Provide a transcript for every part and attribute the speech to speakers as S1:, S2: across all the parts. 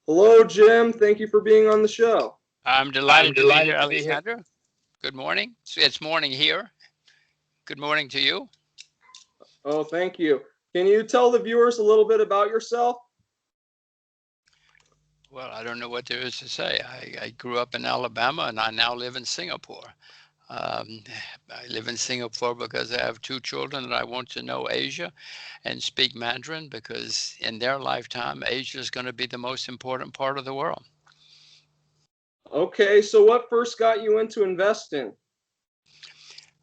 S1: Hello, Jim. Thank you for being on the show.
S2: I'm
S3: I'm
S2: delighted to be here,
S3: delighted to be here.
S2: Alexander. Good morning. It's morning here. Good morning to you.
S1: Oh, thank you. Can you tell the viewers a little bit about yourself?
S2: Well, I don't know what there is to say. I grew up in Alabama and I now live in Singapore. Um, I live in Singapore because I have two children that I want to know Asia and speak Mandarin because in their lifetime, Asia is going to be the most important part of the world.
S1: Okay, so what first got you into investing?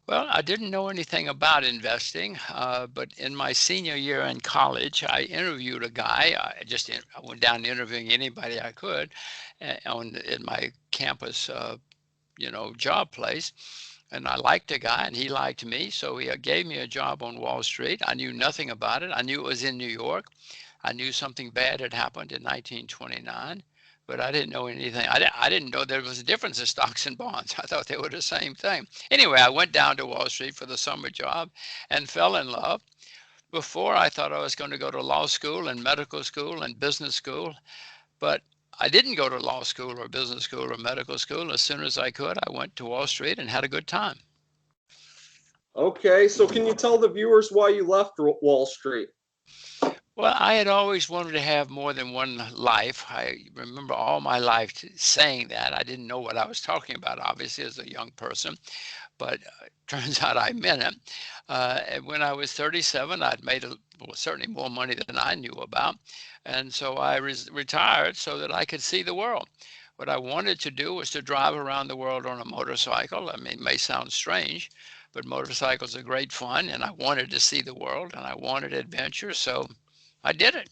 S2: Well, I didn't know anything about investing, but in my senior year in college, I interviewed a guy. I went down interviewing anybody I could on in my campus, job place, and I liked the guy, and he liked me, so he gave me a job on Wall Street. I knew nothing about it. I knew it was in New York. I knew something bad had happened in 1929, but I didn't know anything. I didn't know there was a difference in stocks and bonds. I thought they were the same thing. Anyway, I went down to Wall Street for the summer job and fell in love. Before, I thought I was going to go to law school and medical school and business school, but I didn't go to law school or business school or medical school. As soon as I could, I went to Wall Street and had a good time.
S1: Okay, so can you tell the viewers why you left Wall Street?
S2: Well, I had always wanted to have more than one life. I remember all my life saying that. I didn't know what I was talking about, obviously, as a young person, but turns out I meant it. And when I was 37, I'd made certainly more money than I knew about. And so I retired so that I could see the world. What I wanted to do was to drive around the world on a motorcycle. I mean, it may sound strange, but motorcycles are great fun, and I wanted to see the world and I wanted adventure. So I did it.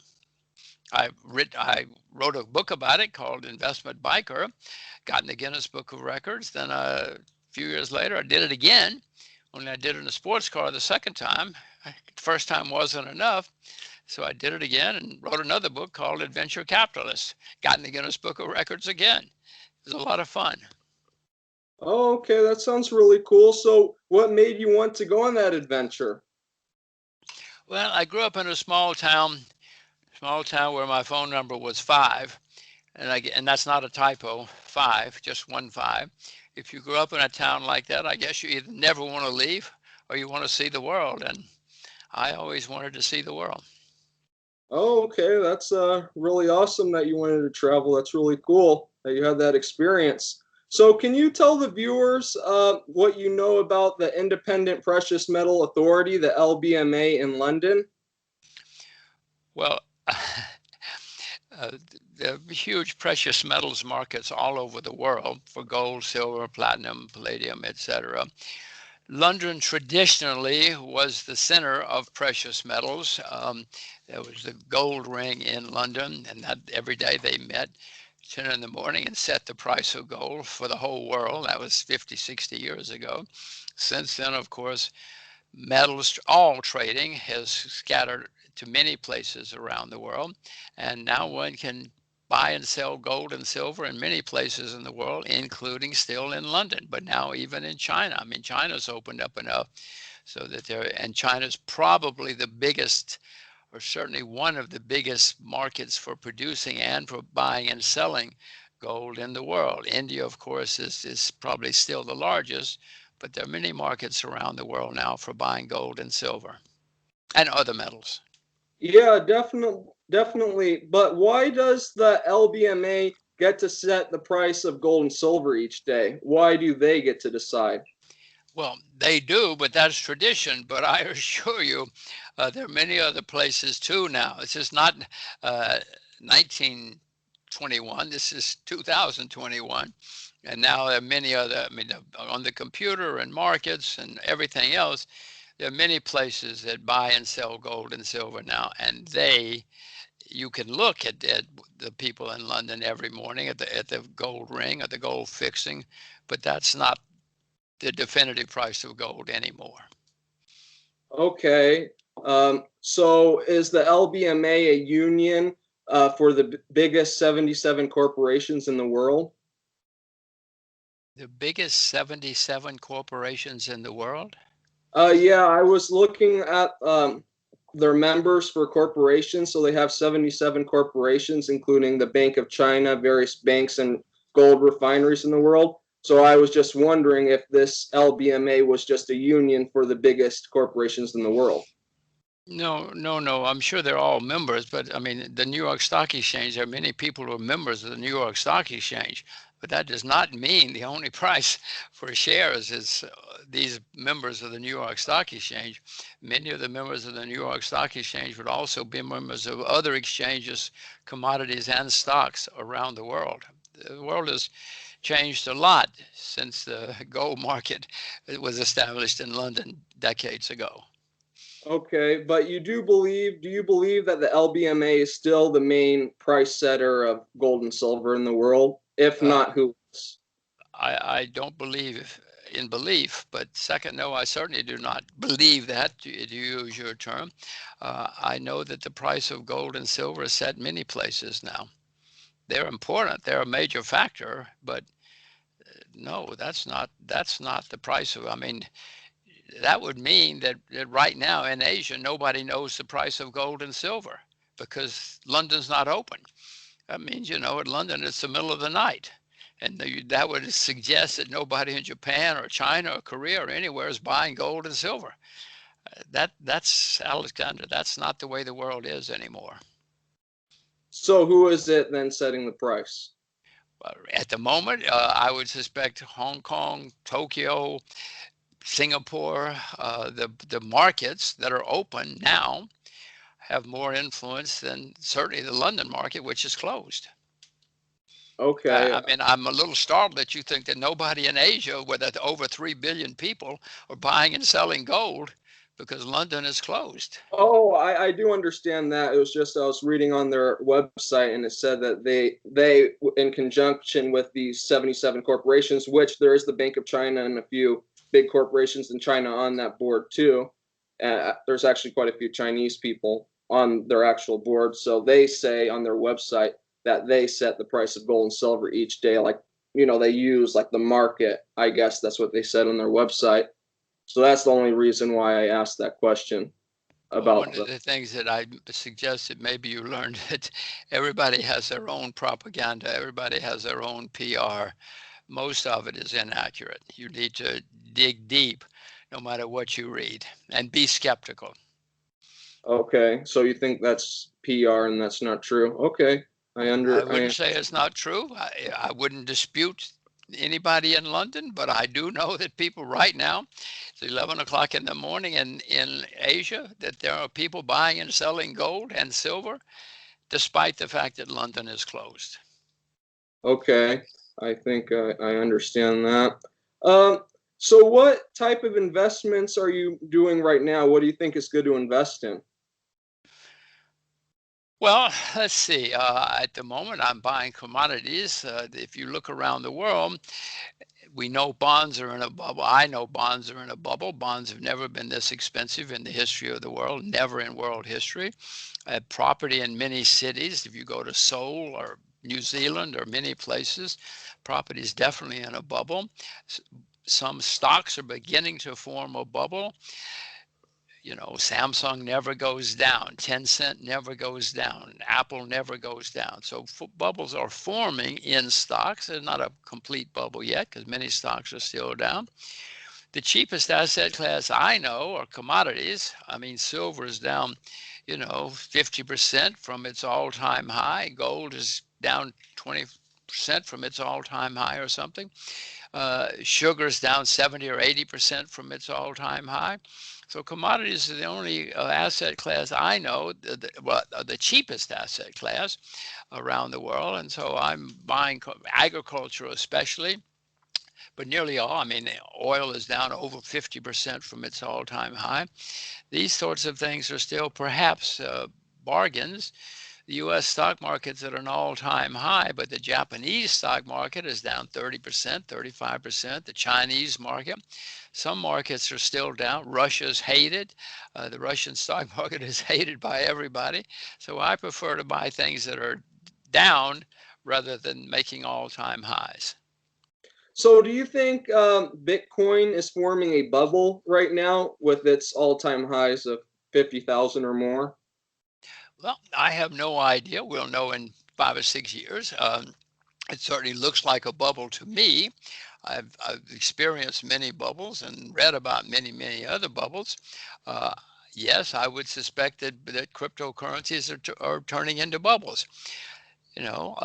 S2: I wrote a book about it called Investment Biker, got in the Guinness Book of Records. Then a few years later, I did it again, only I did it in a sports car the second time. The first time wasn't enough, so I did it again and wrote another book called Adventure Capitalist. Got in the Guinness Book of Records again. It was a lot of fun.
S1: Oh, okay, that sounds really cool. So, what made you want to go on that adventure?
S2: Well, I grew up in a small town where my phone number was 5, and that's not a typo, 5, just 1 5. If you grew up in a town like that, I guess you either never want to leave or you want to see the world. And I always wanted to see the world.
S1: Oh, okay, that's really awesome that you wanted to travel. That's really cool that you had that experience. So, can you tell the viewers what you know about the Independent Precious Metal Authority, the LBMA in London?
S2: Well, uh, the huge precious metals markets all over the world for gold, silver, platinum, palladium, etc. London traditionally was the center of precious metals. There was the gold ring in London, and that every day they met 10 in the morning and set the price of gold for the whole world. That was 50, 60 years ago. Since then, of course, metals, all trading has scattered to many places around the world. And now one can buy and sell gold and silver in many places in the world, including still in London, but now even in China. I mean, China's opened up enough so that and China's probably the biggest, or certainly one of the biggest markets for producing and for buying and selling gold in the world. India, of course, is probably still the largest, but there are many markets around the world now for buying gold and silver and other metals.
S1: Yeah, definitely. But why does the LBMA get to set the price of gold and silver each day? Why do they get to decide?
S2: Well, they do, but that's tradition. But I assure you, there are many other places too now. This is not 1921. This is 2021. And now there are many other, I mean, on the computer and markets and everything else, there are many places that buy and sell gold and silver now. And you can look at the people in London every morning at the gold ring, at the gold fixing, but that's not the definitive price of gold anymore.
S1: Okay. So is the LBMA a union for the biggest 77 corporations in the world?
S2: The biggest 77 corporations in the world?
S1: Yeah, I was looking at they're members for corporations. So they have 77 corporations, including the Bank of China, various banks and gold refineries in the world. So I was just wondering if this LBMA was just a union for the biggest corporations in the world.
S2: No, no, no. I'm sure they're all members, but I mean, the New York Stock Exchange, there are many people who are members of the New York Stock Exchange, but that does not mean the only price for shares is these members of the New York Stock Exchange. Many of the members of the New York Stock Exchange would also be members of other exchanges, commodities, and stocks around the world. The world has changed a lot since the gold market was established in London decades ago.
S1: Okay, but do you believe that the LBMA is still the main price setter of gold and silver in the world? If
S2: Uh,
S1: not, who is?
S2: I don't believe in belief, but second, no, I certainly do not believe that, to use your term. I know that the price of gold and silver is set many places now. They're important, they're a major factor, but no, that's not the price of, I mean, that would mean that right now in Asia, nobody knows the price of gold and silver because London's not open. That means, at London, it's the middle of the night. And that would suggest that nobody in Japan or China or Korea or anywhere is buying gold and silver. That's Alexander. That's not the way the world is anymore.
S1: So who is it then setting the price?
S2: At the moment, I would suspect Hong Kong, Tokyo, Singapore, the markets that are open now have more influence than certainly the London market, which is closed.
S1: Okay.
S2: I mean, I'm a little startled that you think that nobody in Asia, where over 3 billion people, are buying and selling gold because London is closed.
S1: Oh, I do understand that. It was just I was reading on their website and it said that they in conjunction with these 77 corporations, which there is the Bank of China and a few big corporations in China on that board too. There's actually quite a few Chinese people on their actual board. So they say on their website that they set the price of gold and silver each day. Like, they use like the market. I guess that's what they said on their website. So that's the only reason why I asked that question
S2: Well,
S1: about
S2: one of
S1: the.
S2: the things that I suggested, maybe you learned that everybody has their own propaganda, everybody has their own PR. Most of it is inaccurate. You need to dig deep no matter what you read and be skeptical.
S1: Okay, so you think that's PR and that's not true? Okay,
S2: I
S1: I
S2: wouldn't say it's not true. I wouldn't dispute anybody in London, but I do know that people right now, it's 11 o'clock in the morning in Asia, that there are people buying and selling gold and silver, despite the fact that London is closed.
S1: okay. I think I understand that. Um, so what type of investments are you doing right now? What do you think is good to invest in?
S2: Well, let's see. At the moment, I'm buying commodities. If you look around the world, we know bonds are in a bubble. I know bonds are in a bubble. Bonds have never been this expensive in the history of the world, never in world history. Property in many cities, if you go to Seoul or New Zealand or many places, property is definitely in a bubble. Some stocks are beginning to form a bubble. Samsung never goes down, Tencent never goes down, Apple never goes down. So bubbles are forming in stocks. There's not a complete bubble yet because many stocks are still down. The cheapest asset class I know are commodities. I mean, silver is down, 50% from its all-time high. Gold is down 20% from its all-time high or something. Sugar is down 70 or 80% from its all-time high. So commodities are the only asset class I know, the cheapest asset class around the world. And so I'm buying agriculture especially, but nearly all. I mean, oil is down over 50% from its all-time high. These sorts of things are still perhaps bargains. The U.S. stock market's at an all-time high, but the Japanese stock market is down 30%, 35%. The Chinese market, some markets are still down. Russia's hated. The Russian stock market is hated by everybody. So I prefer to buy things that are down rather than making all-time highs.
S1: So do you think Bitcoin is forming a bubble right now with its all-time highs of? 50,000 or more?
S2: Well, I have no idea. We'll know in 5 or 6 years. It certainly looks like a bubble to me. I've experienced many bubbles and read about many other bubbles. Uh, yes, I would suspect that cryptocurrencies are turning into bubbles. You know,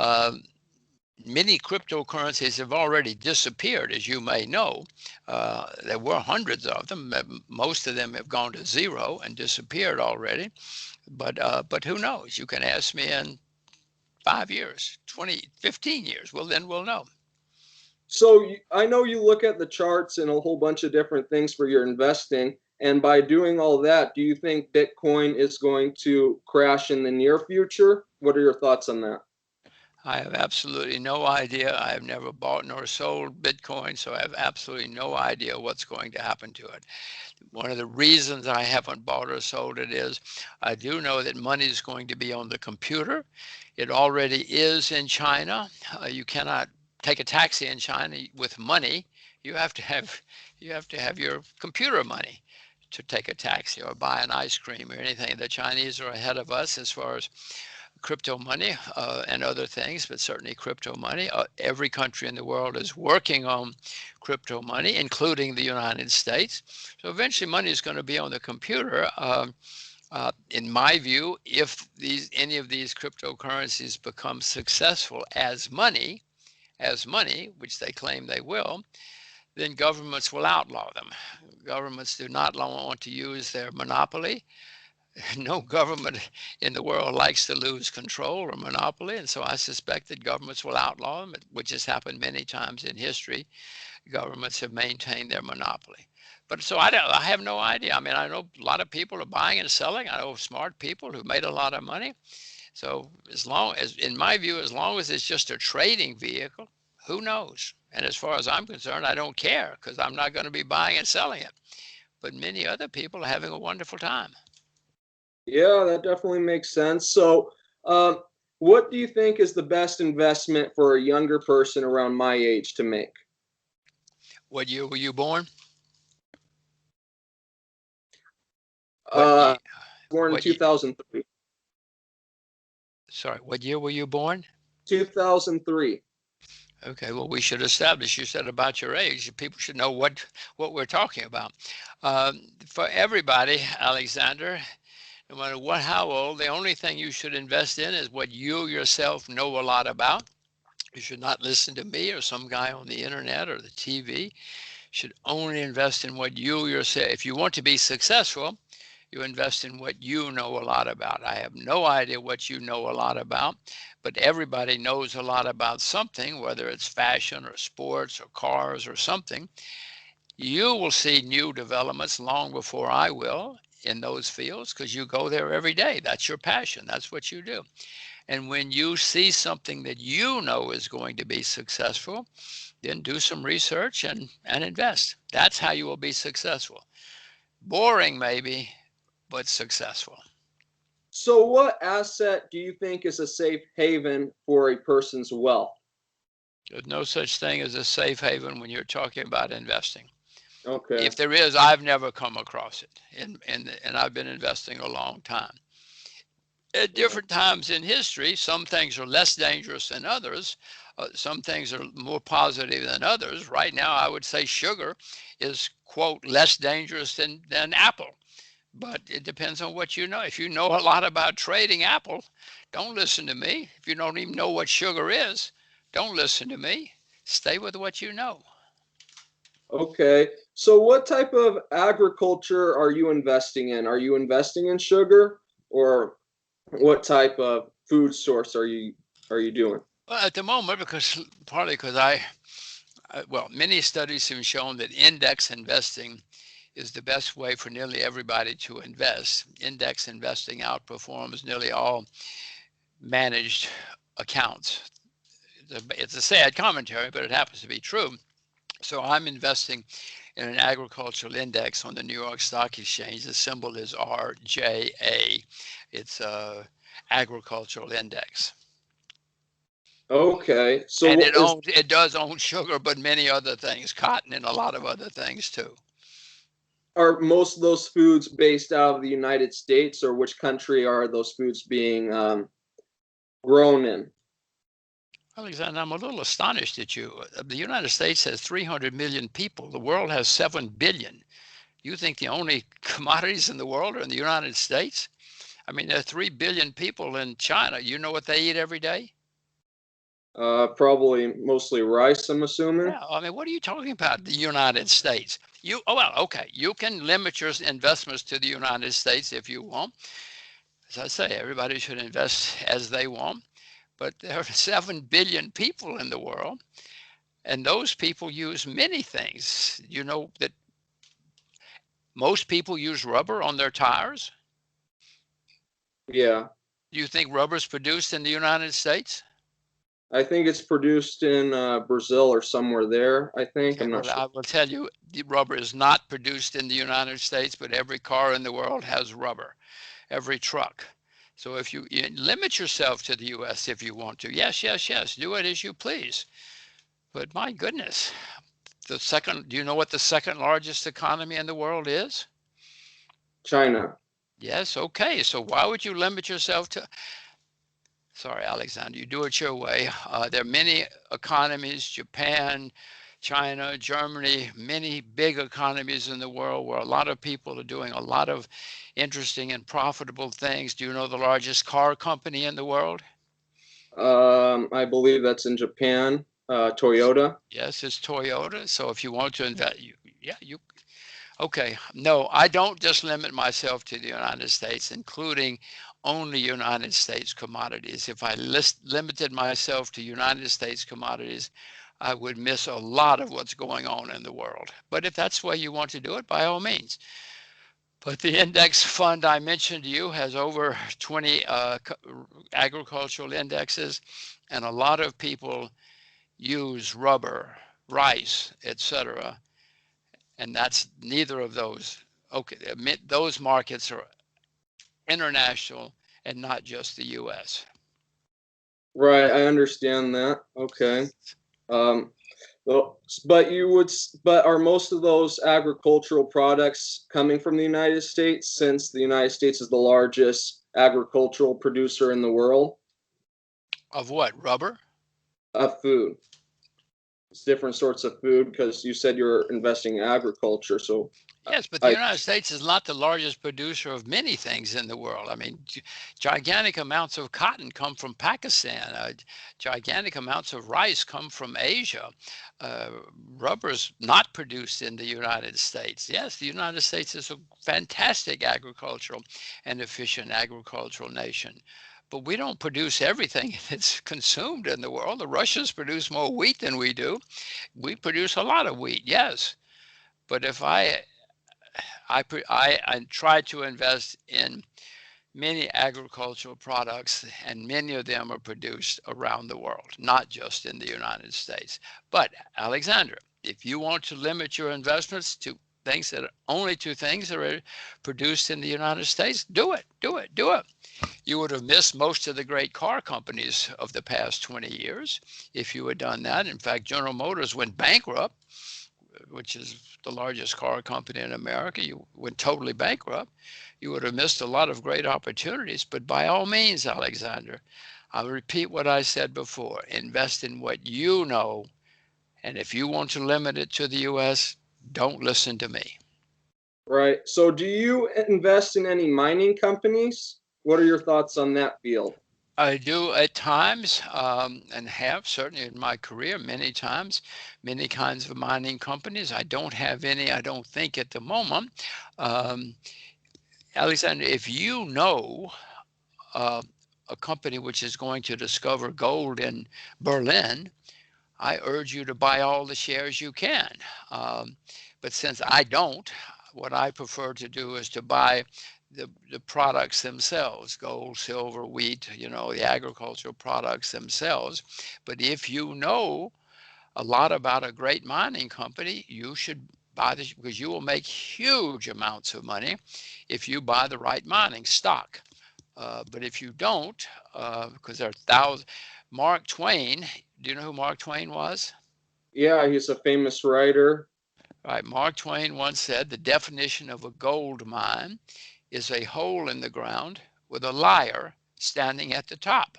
S2: many cryptocurrencies have already disappeared, as you may know. There were hundreds of them. Most of them have gone to zero and disappeared already. But who knows? You can ask me in 5 years, 20, 15 years. Well, then we'll know.
S1: So I know you look at the charts and a whole bunch of different things for your investing. And by doing all that, do you think Bitcoin is going to crash in the near future? What are your thoughts on that?
S2: I have absolutely no idea. I have never bought nor sold Bitcoin, so I have absolutely no idea what's going to happen to it. One of the reasons I haven't bought or sold it is I do know that money is going to be on the computer. It already is in China. You cannot take a taxi in China with money. You have to have your computer money to take a taxi or buy an ice cream or anything. The Chinese are ahead of us as far as crypto money and other things, but certainly crypto money. Every country in the world is working on crypto money, including the United States. So eventually, money is going to be on the computer. In my view, if any of these cryptocurrencies become successful as money, which they claim they will, then governments will outlaw them. Governments do not want to use their monopoly. No government in the world likes to lose control or monopoly, and so I suspect that governments will outlaw them, which has happened many times in history. Governments have maintained their monopoly. But so I have no idea. I mean, I know a lot of people are buying and selling. I know smart people who made a lot of money. So as long as, in my view, as long as it's just a trading vehicle, who knows? And as far as I'm concerned, I don't care because I'm not going to be buying and selling it. But many other people are having a wonderful time.
S1: Yeah, that definitely makes sense. So, um, what do you think is the best investment for a younger person around my age to make?
S2: What year were you born? What
S1: Uh,
S2: year?
S1: Born in
S2: What year?
S1: 2003.
S2: Sorry, what year were you born?
S1: 2003.
S2: Okay, well, we should establish. You said about your age. People should know what we're talking about. For everybody, Alexander, no matter how old, the only thing you should invest in is what you yourself know a lot about. You should not listen to me or some guy on the internet or the TV. You should only invest in what you yourself. If you want to be successful, you invest in what you know a lot about. I have no idea what you know a lot about, but everybody knows a lot about something, whether it's fashion or sports or cars or something. You will see new developments long before I will in those fields because you go there every day. That's your passion. That's what you do. And when you see something that you know is going to be successful, then do some research and invest. That's how you will be successful. Boring, maybe, but successful.
S1: So, what asset do you think is a safe haven for a person's wealth?
S2: There's no such thing as a safe haven when you're talking about investing.
S1: Okay.
S2: If there is, I've never come across it, and I've been investing a long time. At
S1: Yeah.
S2: different times in history, some things are less dangerous than others. Some things are more positive than others. Right now, I would say sugar is, quote, less dangerous than apple. But it depends on what you know. If you know a lot about trading apple, don't listen to me. If you don't even know what sugar is, don't listen to me. Stay with what you know.
S1: Okay. So, what type of agriculture are you investing in? Are you investing in sugar, or what type of food source are you doing?
S2: Well, at the moment, because partly because well, many studies have shown that index investing is the best way for nearly everybody to invest. Index investing outperforms nearly all managed accounts. It's a sad commentary, but it happens to be true. So I'm investing in an agricultural index on the New York Stock Exchange. The symbol is RJA. It's a agricultural index.
S1: Okay. So,
S2: And
S1: what is
S2: it does own sugar, but many other things, cotton and a lot of other things too.
S1: are most of those foods based out of the United States, or which country are those foods being grown in?
S2: Alexander, I'm a little astonished at you. The United States has 300 million people. The world has 7 billion. You think the only commodities in the world are in the United States? I mean, there are 3 billion people in China. You know what they eat every day?
S1: Probably mostly rice, I'm assuming.
S2: Yeah, I mean, what are you talking about? The United States. Oh, well, okay. You can limit your investments to the United States if you want. As I say, everybody should invest as they want. But there are 7 billion people in the world, and those people use many things. You know that most people use rubber on their tires.
S1: Yeah,
S2: Do you think rubber is produced in the United States?
S1: I think it's produced in Brazil or somewhere there. I think
S2: Okay,
S1: I'm not
S2: well,
S1: sure.
S2: I will tell you, the rubber is not produced in the United States, but every car in the world has rubber, every truck. So if you limit yourself to the US if you want to, yes, yes, yes, do it as you please. But my goodness, do you know what the second largest economy in the world is?
S1: China.
S2: Yes, okay. So why would you limit yourself to, sorry, Alexander, you do it your way. There are many economies, Japan, China, Germany, many big economies in the world where a lot of people are doing a lot of interesting and profitable things. Do you know the largest car company in the world?
S1: I believe that's in Japan. Toyota.
S2: Yes, it's Toyota. So if you want to invest, yeah, you okay. No, I don't just limit myself to the United States, including only United States commodities. If I limited myself to United States commodities, I would miss a lot of what's going on in the world. But if that's the way you want to do it, by all means. But the index fund I mentioned to you has over 20 agricultural indexes, and a lot of people use rubber, rice, etc. And that's neither of those. Okay, those markets are international and not just the U.S.
S1: Right, I understand that. Okay. Um, well, but are most of those agricultural products coming from the United States, since the United States is the largest agricultural producer in the world
S2: Of what? Rubber?
S1: of food? It's different sorts of food because you said you're investing in agriculture. So
S2: Yes, but the
S1: I
S2: United States is not the largest producer of many things in the world. I mean, gigantic amounts of cotton come from Pakistan. Gigantic amounts of rice come from Asia. Uh, Rubber is not produced in the United States. Yes, the United States is a fantastic agricultural and efficient agricultural nation. But we don't produce everything that's consumed in the world. The Russians produce more wheat than we do. We produce a lot of wheat, yes. But if I try to invest in many agricultural products, and many of them are produced around the world, not just in the United States. But Alexander, if you want to limit your investments to things that are only to things that are produced in the United States, do it, do it, do it. You would have missed most of the great car companies of the past 20 years if you had done that. In fact, General Motors went bankrupt, which is the largest car company in America. You went totally bankrupt. You would have missed a lot of great opportunities. But by all means, Alexander, I'll repeat what I said before: invest in what you know. And if you want to limit it to the US, don't listen to me.
S1: right. So do you invest in any mining companies? What are your thoughts on that field?
S2: I do at times, and have certainly in my career many times, many kinds of mining companies. I don't have any, I don't think at the moment. Um, Alexander, if you know uh, a company which is going to discover gold in Berlin, I urge you to buy all the shares you can. Um, but since I don't, what I prefer to do is to buy the products themselves: gold, silver, wheat, the agricultural products themselves. But if you know a lot about a great mining company, you should buy this, because you will make huge amounts of money if you buy the right mining stock. But if you don't, because there are thousands, Mark Twain, do you know who Mark Twain was?
S1: Yeah, he's a famous writer.
S2: Right. Mark Twain once said the definition of a gold mine is a hole in the ground with a liar standing at the top.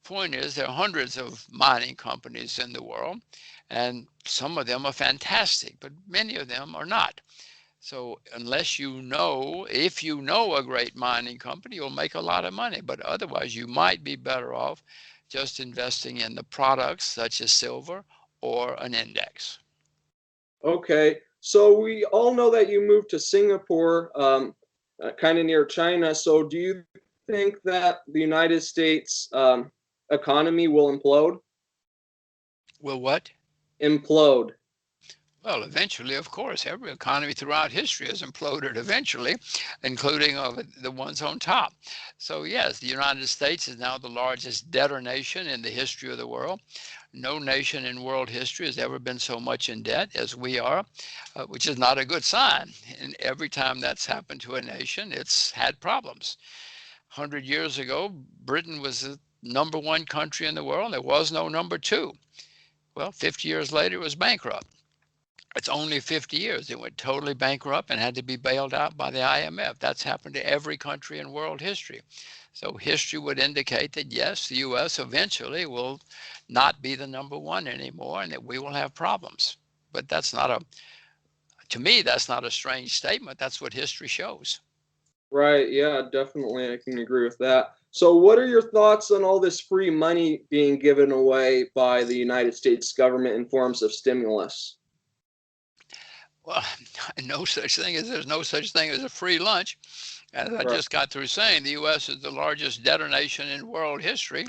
S2: Point is, there are hundreds of mining companies in the world, and some of them are fantastic, but many of them are not. So unless you know, if you know a great mining company, you'll make a lot of money. But otherwise, you might be better off just investing in the products such as silver or an index.
S1: Okay, so we all know that you moved to Singapore, kind of near China. So do you think that the United States economy will implode?
S2: Well, what?
S1: Implode.
S2: Well, eventually, of course, every economy throughout history has imploded eventually, including the ones on top. So, yes, the United States is now the largest debtor nation in the history of the world. No nation in world history has ever been so much in debt as we are, which is not a good sign. And every time that's happened to a nation, it's had problems. 100 years ago, Britain was the number one country in the world. There was no number two. Well, 50 years later, it was bankrupt. It's only 50 years. It went totally bankrupt and had to be bailed out by the IMF. That's happened to every country in world history. So history would indicate that yes, the US eventually will not be the number one anymore and that we will have problems. But that's not a, to me, that's not a strange statement. That's what history shows.
S1: Right, yeah, definitely. I can agree with that. So, what are your thoughts on all this free money being given away by the United States government in forms of stimulus?
S2: Well, no such thing as there's no such thing as a free lunch. As I
S1: Right.
S2: just got through saying, the US is the largest debtor nation in world history,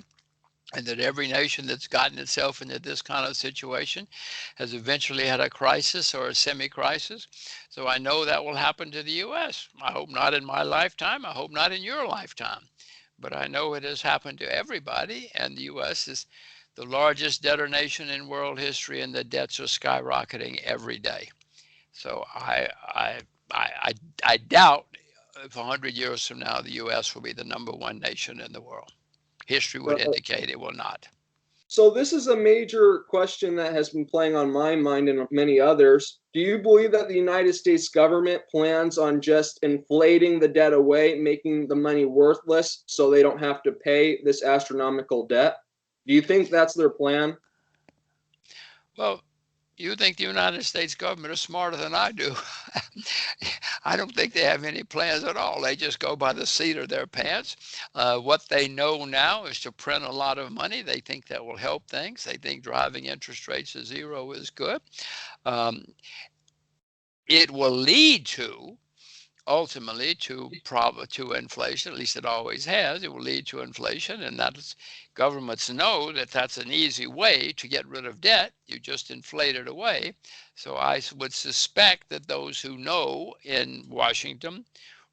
S2: and that every nation that's gotten itself into this kind of situation has eventually had a crisis or a semi-crisis. So I know that will happen to the US. I hope not in my lifetime. I hope not in your lifetime. But I know it has happened to everybody, and the US is the largest debtor nation in world history, and the debts are skyrocketing every day. So I doubt if 100 years from now the US will be the number one nation in the world. History would
S1: Uh,
S2: indicate it will not.
S1: So, this is a major question that has been playing on my mind and many others. Do you believe that the United States government plans on just inflating the debt away, making the money worthless so they don't have to pay this astronomical debt? Do you think that's their plan?
S2: Well, you think the United States government is smarter than I do. I don't think they have any plans at all. They just go by the seat of their pants. What they know now is to print a lot of money. They think that will help things. They think driving interest rates to zero is good. Um, it will lead to ultimately to inflation. At least it always has. It will lead to inflation, and that's governments know that that's an easy way to get rid of debt. You just inflate it away. So I would suspect that those who know in Washington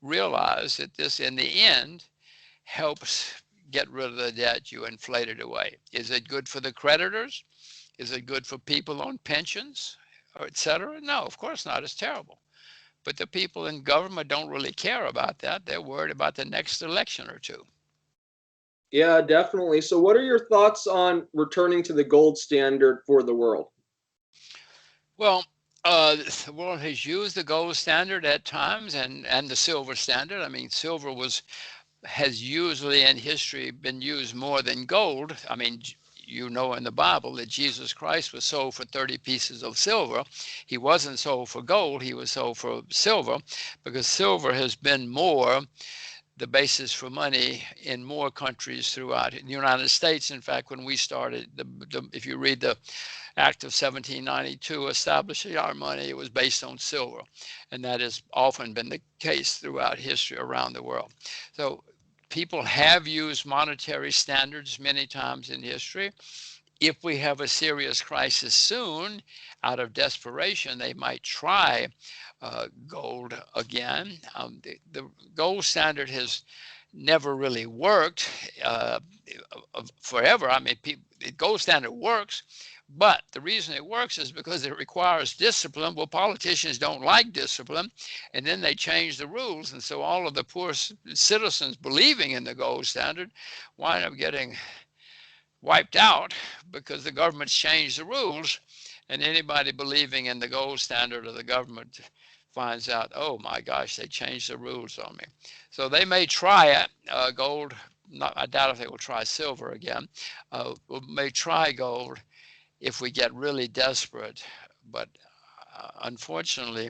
S2: realize that this, in the end, helps get rid of the debt you inflated away. Is it good for the creditors? Is it good for people on pensions, or et cetera? No, of course not. It's terrible. But the people in government don't really care about that. They're worried about the next election or two.
S1: Yeah, definitely. So, what are your thoughts on returning to the gold standard for the world?
S2: Well, the world has used the gold standard at times and the silver standard. I mean, silver has usually in history been used more than gold. I mean, you know in the Bible that Jesus Christ was sold for 30 pieces of silver. He wasn't sold for gold, he was sold for silver because silver has been more the basis for money in more countries throughout the United States. In fact, when we started, if you read the Act of 1792 establishing our money, it was based on silver. And that has often been the case throughout history around the world. So people have used monetary standards many times in history. If we have a serious crisis soon, out of desperation, they might try gold again. The gold standard has never really worked forever. I mean, the gold standard works, but the reason it works is because it requires discipline. Well, politicians don't like discipline, and then they change the rules. And so all of the poor citizens believing in the gold standard wind up getting wiped out because the government's changed the rules. And anybody believing in the gold standard of the government finds out, oh my gosh, they changed the rules on me. So they may try it, gold. Not, I doubt if they will try silver again. We may try gold if we get really desperate. But unfortunately,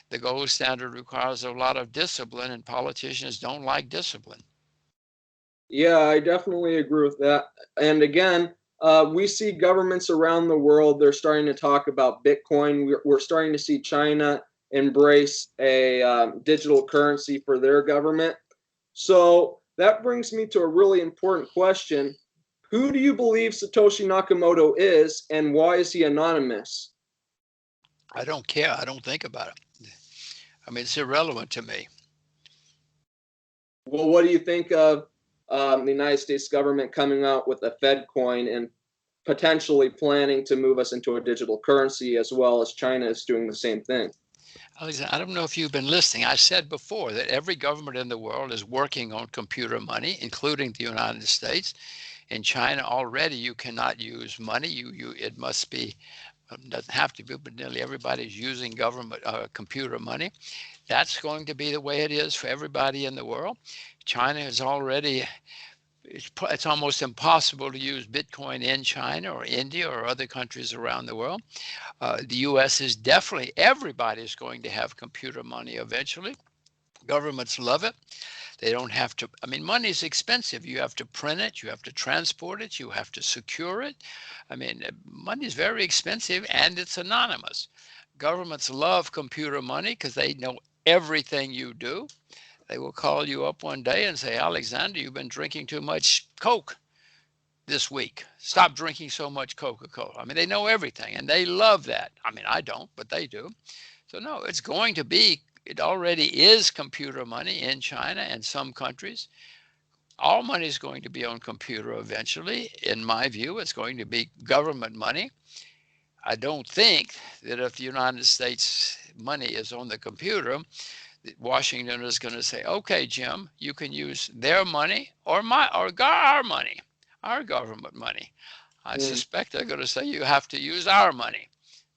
S2: the gold standard requires a lot of discipline, and politicians don't like discipline.
S1: Yeah, I definitely agree with that. And again, we see governments around the world, they're starting to talk about Bitcoin. We're starting to see China embrace a digital currency for their government. So that brings me to a really important question. Who do you believe Satoshi Nakamoto is, and why is he anonymous?
S2: I don't care. I don't think about it. I mean, it's irrelevant to me.
S1: Well, what do you think of the United States government coming out with a Fed coin and potentially planning to move us into a digital currency, as well as China is doing the same thing?
S2: Alexander, I don't know if you've been listening. I said before that every government in the world is working on computer money, including the United States. In China already, you cannot use money. It must be, doesn't have to be, but nearly everybody's using government computer money. That's going to be the way it is for everybody in the world. China is already, it's almost impossible to use Bitcoin in China or India or other countries around the world. The US is definitely, everybody's going to have computer money eventually. Governments love it. They don't have to, I mean, money is expensive. You have to print it, you have to transport it, you have to secure it. I mean, money is very expensive and it's anonymous. Governments love computer money because they know everything you do. They will call you up one day and say, Alexander, you've been drinking too much Coke this week. Stop drinking so much Coca-Cola. I mean, they know everything and they love that. I mean, I don't, but they do. So no, it's going to be, it already is computer money in China and some countries. All money is going to be on computer eventually. In my view, it's going to be government money. I don't think that if the United States money is on the computer, Washington is going to say, okay, Jim, you can use their money or our money, our government money. I
S1: Mm,
S2: suspect they're going to say you have to use our money,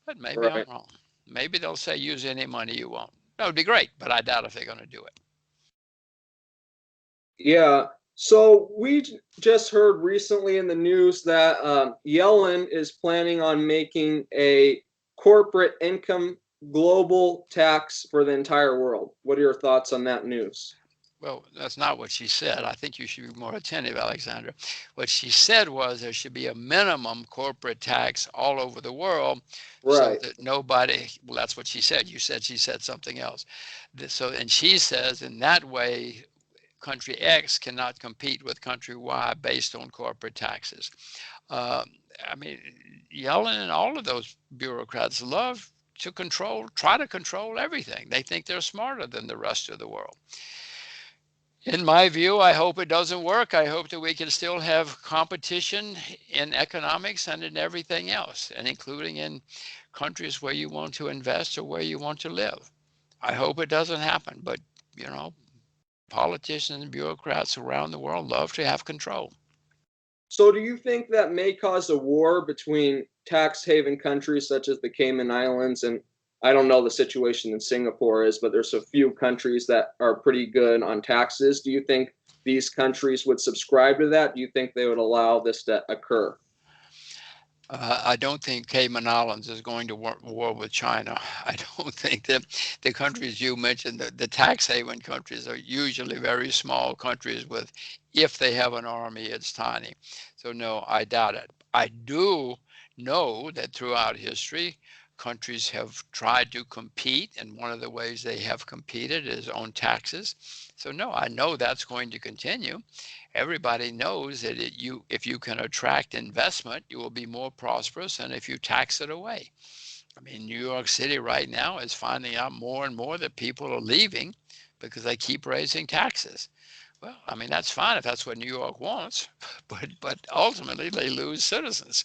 S2: but maybe I'm
S1: right.
S2: wrong. Maybe they'll say use any money you want. That would be great, but I doubt if they're going to do it.
S1: Yeah. So we just heard recently in the news that Yellen is planning on making a corporate income global tax for the entire world. What are your thoughts on that news?
S2: Well, that's not what she said. I think you should be more attentive, Alexander. What she said was there should be a minimum corporate tax all over the world so
S1: Right.
S2: that nobody, well, that's what she said. You said she said something else. So, and she says in that way, country X cannot compete with country Y based on corporate taxes. Uh, I mean, Yellen and all of those bureaucrats love to try to control everything. They think they're smarter than the rest of the world. In my view, I hope it doesn't work. I hope that we can still have competition in economics and in everything else, and including in countries where you want to invest or where you want to live. I hope it doesn't happen, but you know, politicians and bureaucrats around the world love to have control.
S1: So do you think that may cause a war between tax haven countries such as the Cayman Islands, and I don't know the situation in Singapore is, but there's a few countries that are pretty good on taxes. Do you think these countries would subscribe to that? Do you think they would allow this to occur?
S2: I don't think Cayman Islands is going to war with China. I don't think that the countries you mentioned, the tax haven countries, are usually very small countries with, if they have an army, it's tiny. So no, I doubt it. I do know that throughout history, countries have tried to compete, and one of the ways they have competed is on taxes. So no, I know that's going to continue. Everybody knows that if you can attract investment, you will be more prosperous than if you tax it away. I mean, New York City right now is finding out more and more that people are leaving because they keep raising taxes. Well, I mean, that's fine if that's what New York wants, but ultimately they lose citizens.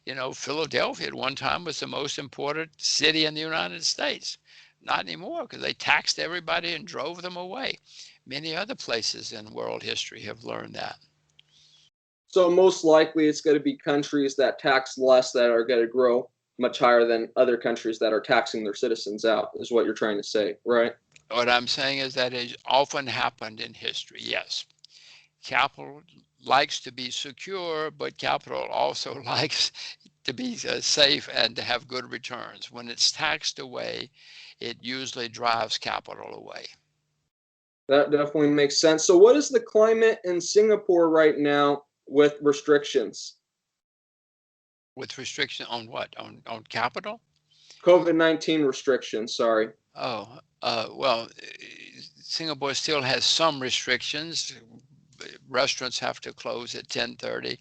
S2: You know, Philadelphia at one time was the most important city in the United States. Not anymore because they taxed everybody and drove them away. Many other places in world history have learned that.
S1: So most likely it's going to be countries that tax less that are going to grow much higher than other countries that are taxing their citizens out, is what you're trying to say, right?
S2: What I'm saying is that it often happened in history. Yes, capital likes to be secure, but capital also likes to be safe and to have good returns. When it's taxed away, it usually drives capital away.
S1: That definitely makes sense. So, what is the climate in Singapore right now with restrictions?
S2: With restriction on what? On capital?
S1: COVID-19 restrictions, sorry.
S2: Oh, well, Singapore still has some restrictions. Restaurants have to close at 10:30,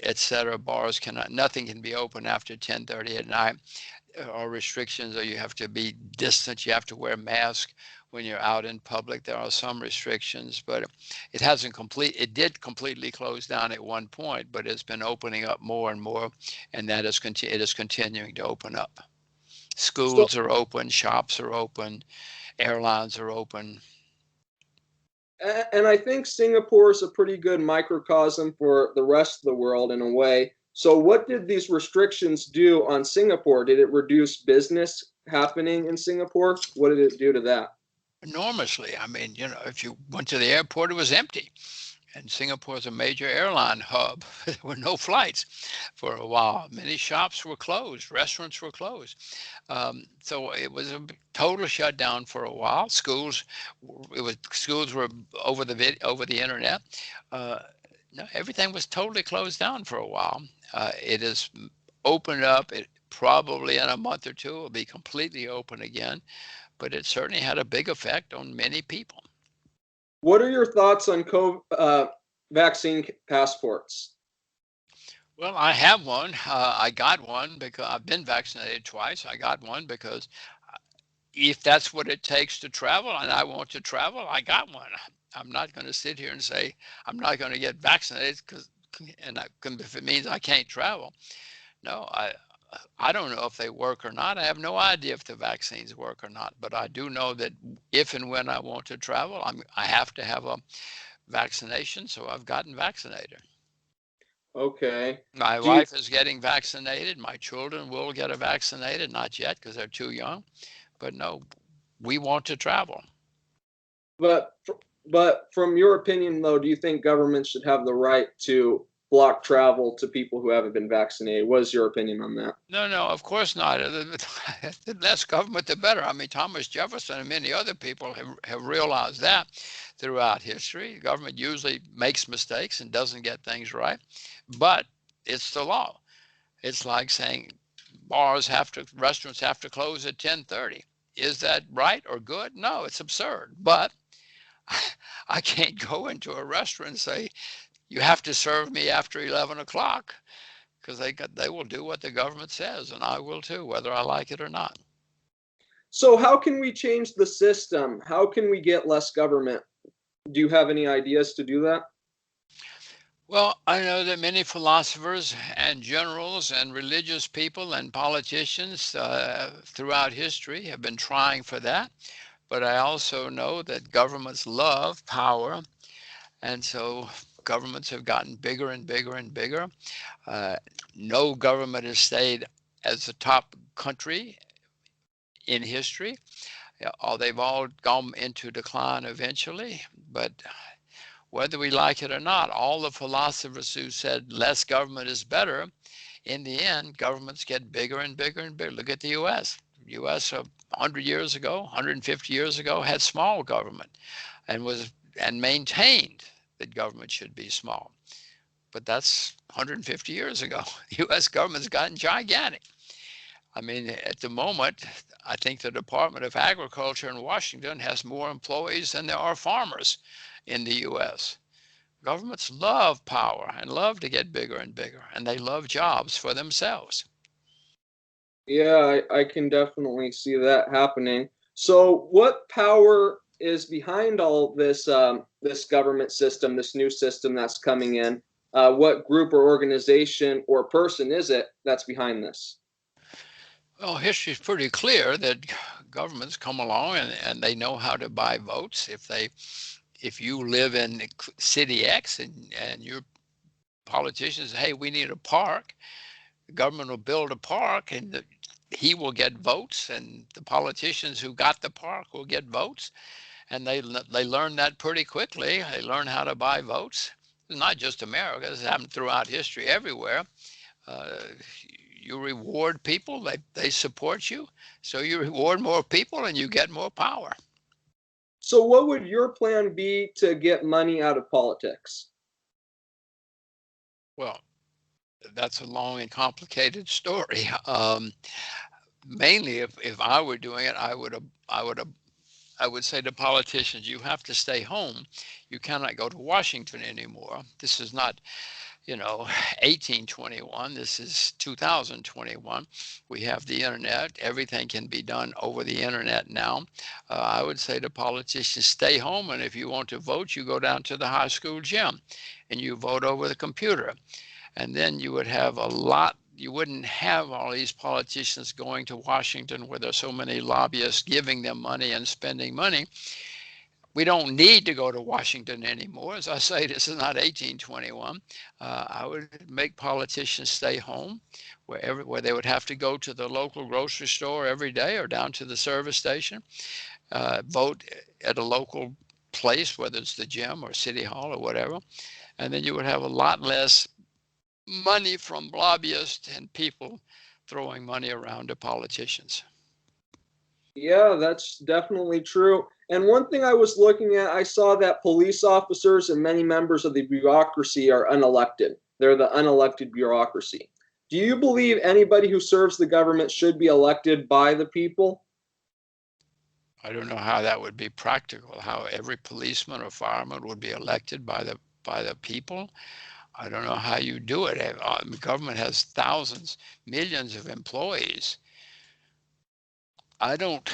S2: etc. Bars cannot, nothing can be open after 10:30 at night. Or restrictions, or you have to be distant. You have to wear a mask when you're out in public. There are some restrictions, but it hasn't complete. It did completely close down at one point, but it's been opening up more and more, and that is it is continuing to open up.
S1: So,
S2: Schools are open, shops are open, airlines are open.
S1: and I think Singapore is a pretty good microcosm for the rest of the world in a way. So, what did these restrictions do on Singapore? Did it reduce business happening in Singapore? What did it do to that?
S2: Enormously. I mean, if you went to the airport, it was empty. And Singapore is a major airline hub. There were no flights for a while. Many shops were closed, restaurants were closed. So it was a total shutdown for a while. Schools were over the internet. Uh, no, everything was totally closed down for a while. It is opened up. It probably in a month or two will be completely open again. But it certainly had a big effect on many people.
S1: What are your thoughts on vaccine passports?
S2: Well, I have one. I got one because I've been vaccinated twice. I got one because if that's what it takes to travel and I want to travel, I got one. I'm not going to sit here and say I'm not going to get vaccinated if it means I can't travel. No, I don't know if they work or not. I have no idea if the vaccines work or not, but I do know that if and when I want to travel, I have to have a vaccination, so I've gotten vaccinated.
S1: Okay.
S2: My
S1: Do you,
S2: wife is getting vaccinated. My children will get a vaccinated, not yet because they're too young. But no, we want to travel.
S1: but but from your opinion though, do you think governments should have the right to block travel to people who haven't been vaccinated? What is your opinion on that?
S2: No, no, of course not. The less government, the better. I mean, Thomas Jefferson and many other people have realized that throughout history. Government usually makes mistakes and doesn't get things right, but it's the law. It's like saying restaurants have to close at 10:30. Is that right or good? No, it's absurd. But I can't go into a restaurant and say, you have to serve me after 11 o'clock because they will do what the government says, and I will too, whether I like it or not.
S1: So how can we change the system? How can we get less government? Do you have any ideas to do that?
S2: Well, I know that many philosophers and generals and religious people and politicians throughout history have been trying for that. But I also know that governments love power. And so governments have gotten bigger and bigger and bigger. Uh, no government has stayed as the top country in history. They've all gone into decline eventually. But whether we like it or not, all the philosophers who said less government is better, in the end, governments get bigger and bigger and bigger. Look at the U.S. The U.S. 100 years ago, 150 years ago, had small government and maintained that government should be small. But that's 150 years ago. The U.S. government's gotten gigantic. I mean, at the moment, I think the Department of Agriculture in Washington has more employees than there are farmers in the U.S. Governments love power and love to get bigger and bigger, and they love jobs for themselves.
S1: Yeah, I can definitely see that happening. So, what power is behind all this this government system, this new system that's coming in? What group or organization or person is it that's behind this?
S2: Well, history is pretty clear that governments come along and they know how to buy votes. If you live in city X and your politicians say, hey, we need a park, The government will build a park, and he will get votes, and the politicians who got the park will get votes. And they learn that pretty quickly. They learn how to buy votes. It's not just America. It's happened throughout history everywhere. Uh, you reward people, they support you. So you reward more people and you get more power.
S1: So, what would your plan be to get money out of politics?
S2: Well, that's a long and complicated story. Mainly, if I were doing it, I would say to politicians, you have to stay home. You cannot go to Washington anymore. This is not, 1821. This is 2021. We have the internet. Everything can be done over the internet now. I would say to politicians, stay home. And if you want to vote, you go down to the high school gym and you vote over the computer. And then you would have you wouldn't have all these politicians going to Washington where there's so many lobbyists giving them money and spending money. We don't need to go to Washington anymore. As I say, this is not 1821. I would make politicians stay home where they would have to go to the local grocery store every day or down to the service station, vote at a local place, whether it's the gym or city hall or whatever. And then you would have a lot less money from lobbyists and people throwing money around to politicians.
S1: Yeah, that's definitely true. And one thing I was looking at, I saw that police officers and many members of the bureaucracy are unelected. They're the unelected bureaucracy. Do you believe anybody who serves the government should be elected by the people?
S2: I don't know how that would be practical, how every policeman or fireman would be elected by the people. I don't know how you do it. The government has thousands, millions of employees. I don't,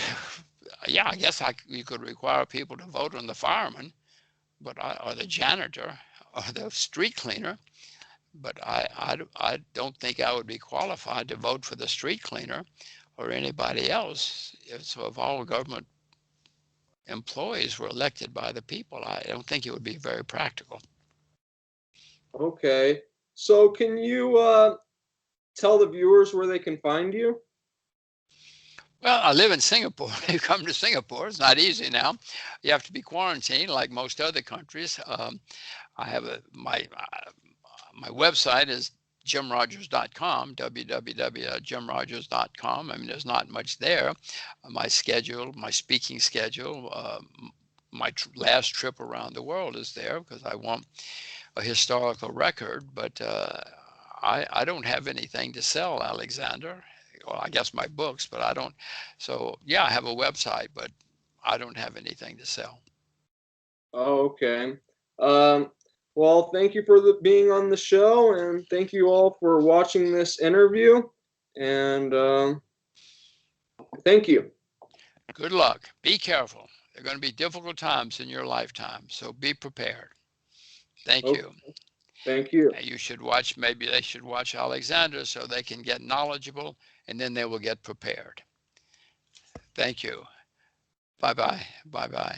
S2: yeah, I guess you could require people to vote on the fireman, or the janitor, or the street cleaner, but I don't think I would be qualified to vote for the street cleaner or anybody else. So if all government employees were elected by the people, I don't think it would be very practical.
S1: Okay. So can you tell the viewers where they can find you?
S2: Well, I live in Singapore. You come to Singapore, it's not easy now. You have to be quarantined like most other countries. I have my website is jimrogers.com, www.jimrogers.com. I mean, there's not much there. My schedule, my speaking schedule, my last trip around the world is there because I want a historical record, but I don't have anything to sell, Alexander. Well, I guess my books, but I don't. So yeah, I have a website, but I don't have anything to sell.
S1: Oh, okay. Um, well, thank you for being on the show, and thank you all for watching this interview. And thank you.
S2: Good luck. Be careful. There are going to be difficult times in your lifetime, so be prepared. Thank
S1: Okay,
S2: you.
S1: thank you.
S2: You should watch, maybe they should watch Alexander so they can get knowledgeable and then they will get prepared. Thank you. Bye bye. Bye bye.